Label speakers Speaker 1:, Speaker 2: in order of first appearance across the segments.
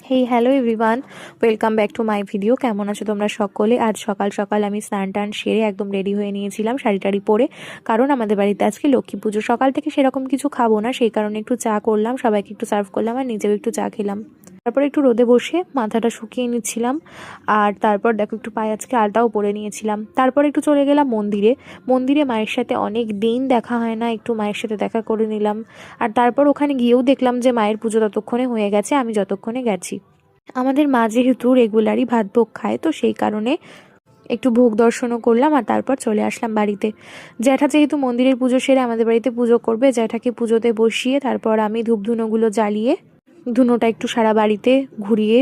Speaker 1: Hey hello everyone, welcome back to my video. কেমন আছো তোমরা সকলে? আজ সকাল সকাল আমি স্নান টান সেরে একদম রেডি হয়ে নিয়েছিলাম শাড়ি টাড়ি পরে, কারণ আমাদের বাড়িতে আজকে লক্ষ্মী পুজো। সকাল থেকে সেরকম কিছু খাবো না, সেই কারণে একটু চা করলাম, সবাইকে একটু সার্ভ করলাম আর নিজেও একটু চা খেলাম। তারপর একটু রোদে বসে মাথাটা শুকিয়ে নিচ্ছিলাম, আর তারপর দেখো একটু পায়ে আজকে আলতাও পরে নিয়েছিলাম। তারপর একটু চলে গেলাম মন্দিরে মায়ের সাথে অনেক দিন দেখা হয় না, একটু মায়ের সাথে দেখা করে নিলাম। আর তারপর ওখানে গিয়েও দেখলাম যে মায়ের পুজো ততক্ষণে হয়ে গেছে আমি যতক্ষণে গেছি। আমাদের মা যেহেতু রেগুলারই ভাত ভোগ খায়, তো সেই কারণে একটু ভোগ দর্শনও করলাম আর তারপর চলে আসলাম বাড়িতে। জ্যাঠা যেহেতু মন্দিরের পুজো সেরে আমাদের বাড়িতে পুজো করবে, জ্যাঠাকে পুজোতে বসিয়ে তারপর আমি ধূপ ধুনোগুলো জ্বালিয়ে ধুনোটা একটু সারা বাড়িতে ঘুরিয়ে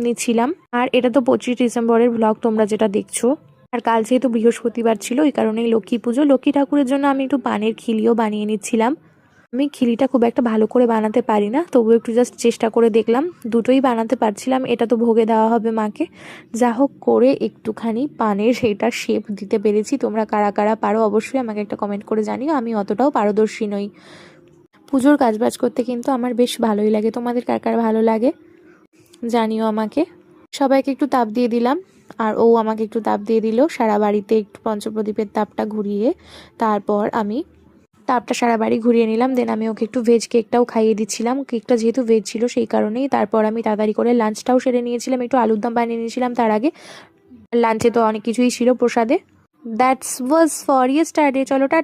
Speaker 1: নিচ্ছিলাম। আর এটা তো 25 ডিসেম্বরের ব্লগ তোমরা যেটা দেখছো। আর কাল যেহেতু বৃহস্পতিবার ছিল, ওই কারণেই লক্ষ্মী পুজো, লক্ষ্মী ঠাকুরের জন্য আমি একটু পানের খিলিও বানিয়ে নিচ্ছিলাম। আমি খিলিটা খুব একটা ভালো করে বানাতে পারি না, তবু একটু জাস্ট চেষ্টা করে দেখলাম, দুটোই বানাতে পারছিলাম। এটা তো ভোগে দেওয়া হবে মাকে, যা হোক করে একটুখানি পানের সেটা শেপ দিতে পেরেছি। তোমরা কারা কারা পারো অবশ্যই আমাকে একটা কমেন্ট করে জানিও, আমি অতটাও পারদর্শী নই। পুজোর কাজবাজ করতে কিন্তু আমার বেশ ভালোই লাগে, তোমাদের কার কার ভালো লাগে জানিও আমাকে। সবাইকে একটু তাপ দিয়ে দিলাম, আর ও আমাকে একটু তাপ দিয়ে দিল। সারা বাড়িতে একটু পঞ্চপ্রদীপের তাপটা ঘুরিয়ে তারপর আমি তাপটা সারা বাড়ি ঘুরিয়ে নিলাম। দেন আমি ওকে একটু ভেজ কেকটাও খাইয়ে দিচ্ছিলাম, কেকটা যেহেতু ভেজ ছিল সেই কারণেই। তারপর আমি তাড়াতাড়ি করে লাঞ্চটাও সেরে নিয়েছিলাম, একটু আলুর দম বানিয়ে নিয়েছিলাম তার আগে। লাঞ্চে তো অনেক কিছুই ছিল প্রসাদে। That's was for yesterday. চলো টাটা।